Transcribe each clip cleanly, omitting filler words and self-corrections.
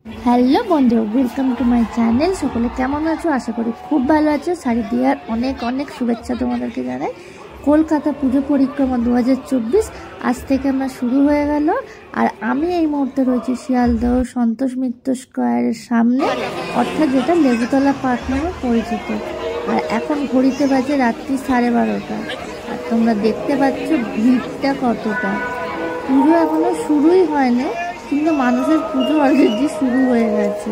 Hello বন্ধু, welcome to my channel. সকলে কেমন আছো? আশা করি খুব ভালো আছো। শাড়ি দেওয়ার অনেক অনেক শুভেচ্ছা তোমাদেরকে জানাই। কলকাতা পুজো পরিক্রমা 2024 আজ থেকে আমরা শুরু হয়ে গেল। আর আমি এই মুহূর্তে রয়েছি শিয়ালদহ সন্তোষ মিত্র স্কোয়ারের সামনে, অর্থাৎ যেটা লেবুতলা পার্ক নামে পরিচিত। আর এখন ঘড়িতে বাজে রাত্রি 12:30। আর তোমরা দেখতে পাচ্ছ ভিড়টা কতটা। পুজো এখনো শুরুই হয়নি, কিন্তু মানুষের পুজো অলরেডি শুরু হয়ে গেছে,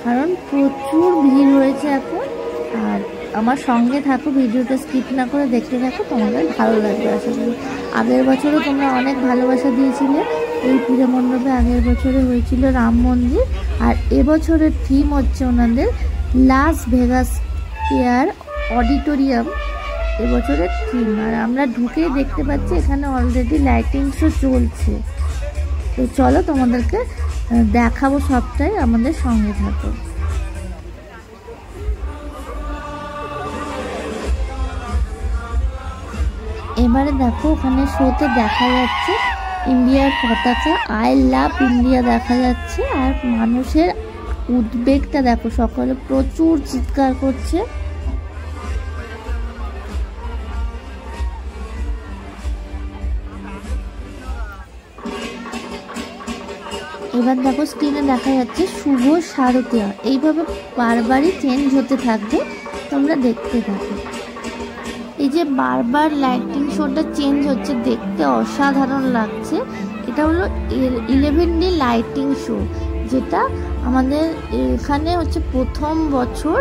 কারণ প্রচুর ভিড় হয়েছে এখন। আর আমার সঙ্গে থাকো, ভিডিওটা স্কিপ না করে দেখতে থাকো, তোমাদের ভালো লাগবে আশা করি। আগের বছরও তোমরা অনেক ভালোবাসা দিয়েছিলে এই পুজো মণ্ডপে। আগের বছরে হয়েছিল রাম মন্দির, আর এবছরের থিম হচ্ছে ওনাদের লাস ভেগাস ফেয়ার অডিটোরিয়াম এবছরের থিম। আর আমরা ঢুকেই দেখতে পাচ্ছি এখানে অলরেডি লাইটিং শো চলছে। তো চলো তোমাদেরকে দেখাবো সবটাই, আমাদের সঙ্গে থাকো। এবারে দেখো, ওখানে শোতে দেখা যাচ্ছে ইন্ডিয়ার পতাকা, আই লাভ ইন্ডিয়া দেখা যাচ্ছে। আর মানুষের উদ্বেগটা দেখো, সকলে প্রচুর চিৎকার করছে। এবার দেখো, স্ক্রিনে দেখা যাচ্ছে শুভ শারদীয়া। এইভাবে বারবারই চেঞ্জ হতে থাকবে, তোমরা দেখতে থাকো। এই যে বারবার লাইটিং শোটা চেঞ্জ হচ্ছে, দেখতে অসাধারণ লাগছে। এটা হলো 11D লাইটিং শো, যেটা আমাদের এখানে হচ্ছে প্রথম বছর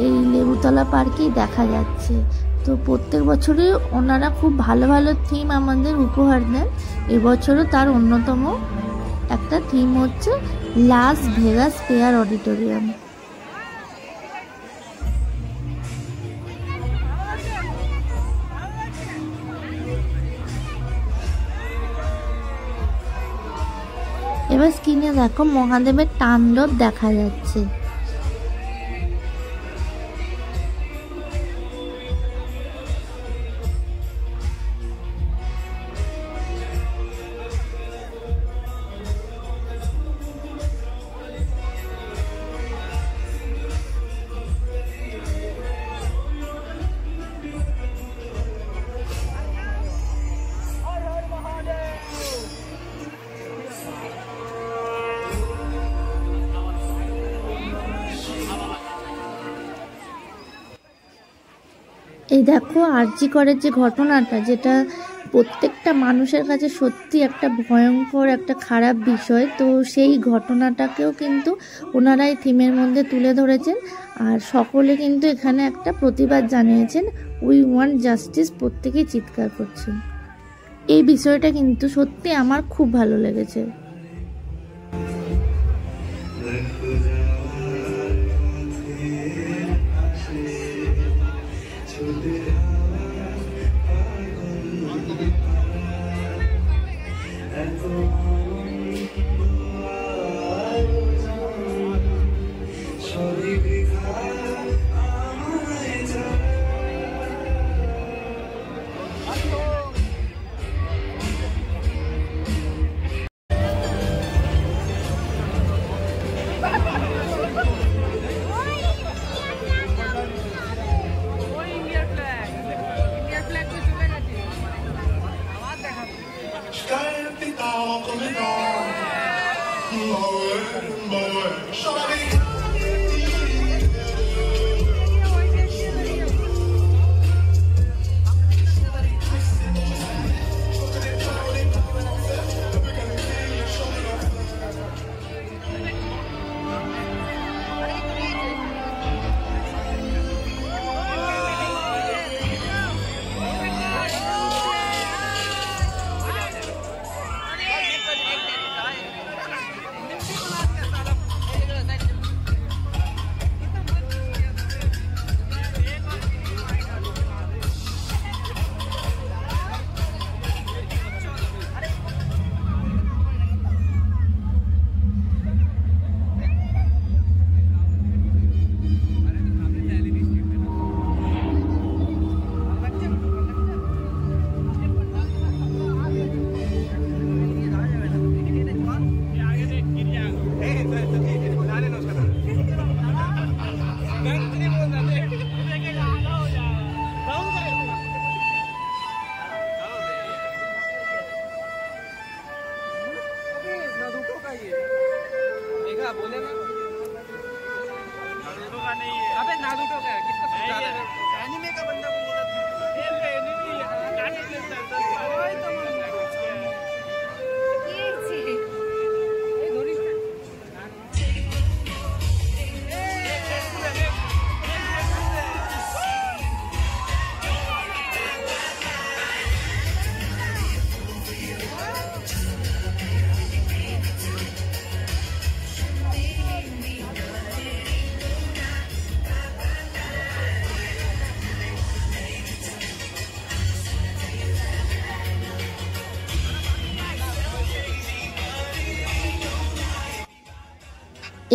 এই লেবুতলা পার্কেই দেখা যাচ্ছে। তো প্রত্যেক বছরই ওনারা খুব ভালো ভালো থিম আমাদের উপহার দেন। এবছরও তার অন্যতম একটা থিম হচ্ছে লাস ভেগাস ফেয়ার অডিটোরিয়াম। এবার স্ক্রিনে দেখো, মহাদেবের তাণ্ডব দেখা যাচ্ছে। এই দেখো, আরজি করের যে ঘটনাটা, যেটা প্রত্যেকটা মানুষের কাছে সত্যি একটা ভয়ঙ্কর একটা খারাপ বিষয়, তো সেই ঘটনাটাকেও কিন্তু ওনারা এই থিমের মধ্যে তুলে ধরেছেন। আর সকলে কিন্তু এখানে একটা প্রতিবাদ জানিয়েছেন, উই ওয়ান্ট জাস্টিস, প্রত্যেকেই চিৎকার করছেন। এই বিষয়টা কিন্তু সত্যি আমার খুব ভালো লেগেছে।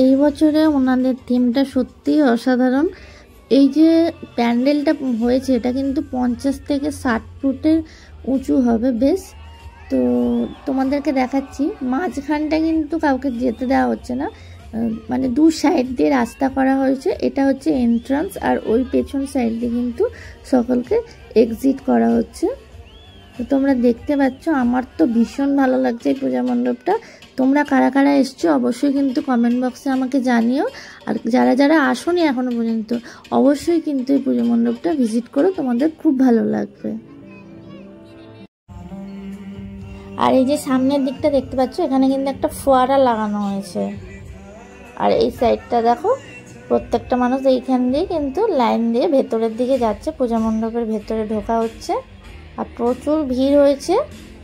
এই বছরে ওনাদের থিমটা সত্যিই অসাধারণ। এই যে প্যান্ডেলটা হয়েছে এটা কিন্তু 50 থেকে 60 ফুটের উঁচু হবে বেশ। তো তোমাদেরকে দেখাচ্ছি, মাঝখানটা কিন্তু কাউকে যেতে দেওয়া হচ্ছে না, মানে দু সাইড দিয়ে রাস্তা করা হয়েছে। এটা হচ্ছে এন্ট্রান্স, আর ওই পেছন সাইড দিয়ে কিন্তু সকলকে এক্সিট করা হচ্ছে। তো তোমরা দেখতে পাচ্ছ, আমার তো ভীষণ ভালো লাগছে এই পূজা মণ্ডপটা। তোমরা কারা কারা এসছো অবশ্যই কিন্তু কমেন্ট বক্সে আমাকে জানিও। আর যারা যারা আসোনি এখনো পর্যন্ত অবশ্যই কিন্তু এই পূজা মণ্ডপটা ভিজিট করো, তোমাদের খুব ভালো লাগবে। আর এই যে সামনের দিকটা দেখতে পাচ্ছ, এখানে কিন্তু একটা ফোয়ারা লাগানো হয়েছে। আর এই সাইডটা দেখো, প্রত্যেকটা মানুষ এইখান দিয়ে কিন্তু লাইন দিয়ে ভেতরের দিকে যাচ্ছে, পূজা মণ্ডপের ভেতরে ঢোকা হচ্ছে। আর প্রচুর ভিড় হয়েছে,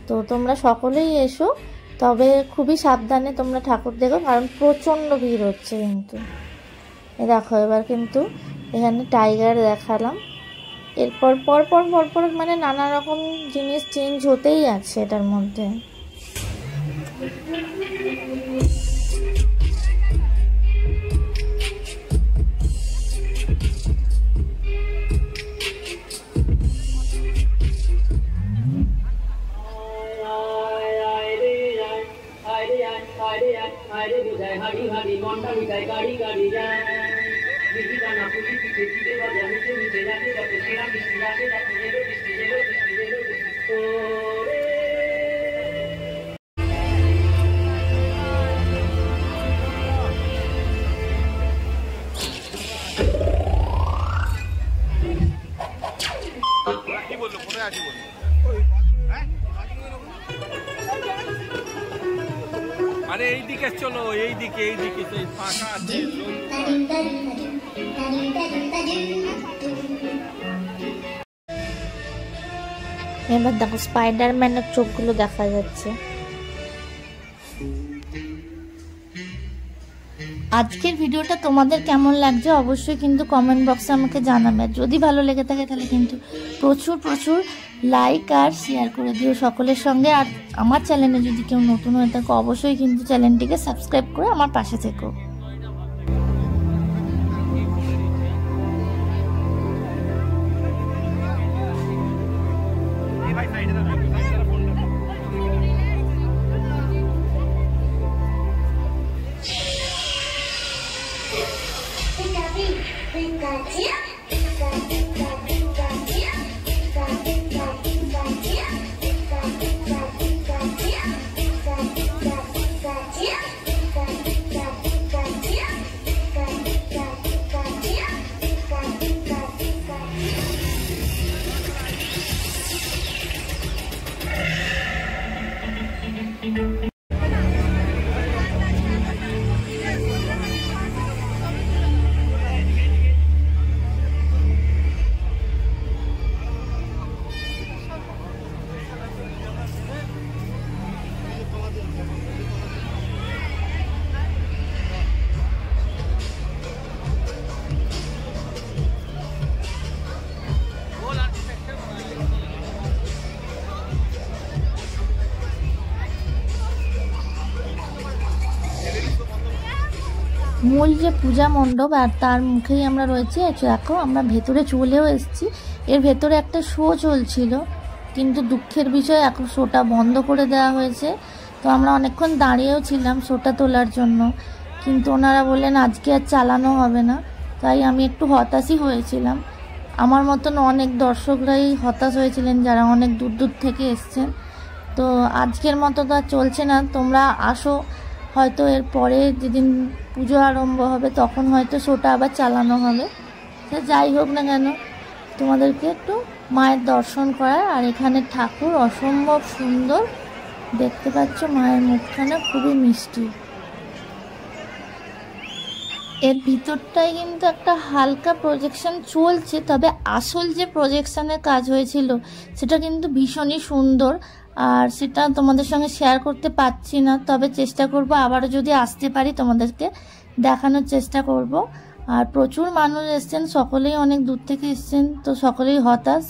তো তোমরা সকলেই এসো, তবে খুবই সাবধানে তোমরা ঠাকুর দেখো, কারণ প্রচণ্ড ভিড় হচ্ছে। কিন্তু দেখো এবার কিন্তু এখানে টাইগার দেখালাম, এরপর পরপর মানে নানা রকম জিনিস চেঞ্জ হতেই আছে এটার মধ্যে। আরে এইদিকে চলো, এইদিকে সেই ফাঁকা আছে। এবার দেখো স্পাইডারম্যানের চোখগুলো দেখা যাচ্ছে। আজকের ভিডিওটা তোমাদের কেমন লাগছে অবশ্যই কিন্তু কমেন্ট বক্সে আমাকে জানাবে। যদি ভালো লেগে থাকে তাহলে কিন্তু প্রচুর লাইক আর শেয়ার করে দিও সকলের সঙ্গে। আর আমার চ্যানেলে যদি কেউ নতুন হয়ে থাকে অবশ্যই কিন্তু চ্যানেলটিকে সাবস্ক্রাইব করে আমার পাশে থেকো। মূল যে পূজা মণ্ডপ আর তার মুখেই আমরা রয়েছি। দেখো আমরা ভেতরে চলেও এসেছি। এর ভেতরে একটা শো চলছিল, কিন্তু দুঃখের বিষয় এখন শোটা বন্ধ করে দেওয়া হয়েছে। তো আমরা অনেকক্ষণ দাঁড়িয়েও ছিলাম শোটা তোলার জন্য, কিন্তু ওনারা বললেন আজকে আর চালানো হবে না। তাই আমি একটু হতাশই হয়েছিলাম। আমার মতন অনেক দর্শকরাই হতাশ হয়েছিলেন যারা অনেক দূর থেকে এসছেন। তো আজকের মতো তো আর চলছে না, তোমরা আসো হয়তো এর পরে যেদিন পুজো আরম্ভ হবে তখন হয়তো শোটা আবার চালানো হবে। সে যাই হোক না কেন, তোমাদেরকে একটু মায়ের দর্শন করার। আর এখানে ঠাকুর অসম্ভব সুন্দর, দেখতে পাচ্ছ মায়ের মুখখানা খুবই মিষ্টি। এর ভিতরটায় কিন্তু একটা হালকা প্রজেকশন চলছে, তবে আসল যে প্রজেকশনের কাজ হয়েছিল সেটা কিন্তু ভীষণই সুন্দর। আর সেটা তোমাদের সঙ্গে শেয়ার করতে পারছি না, তবে চেষ্টা করব আবারও যদি আসতে পারি তোমাদেরকে দেখানোর চেষ্টা করব। আর প্রচুর মানুষ এসছেন, সকলেই অনেক দূর থেকে এসছেন, তো সকলেই হতাশ।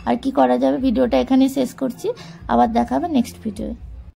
আর কি করা যাবে, ভিডিওটা এখানেই শেষ করছি, আবার দেখা হবে নেক্সট ভিডিওয়ে।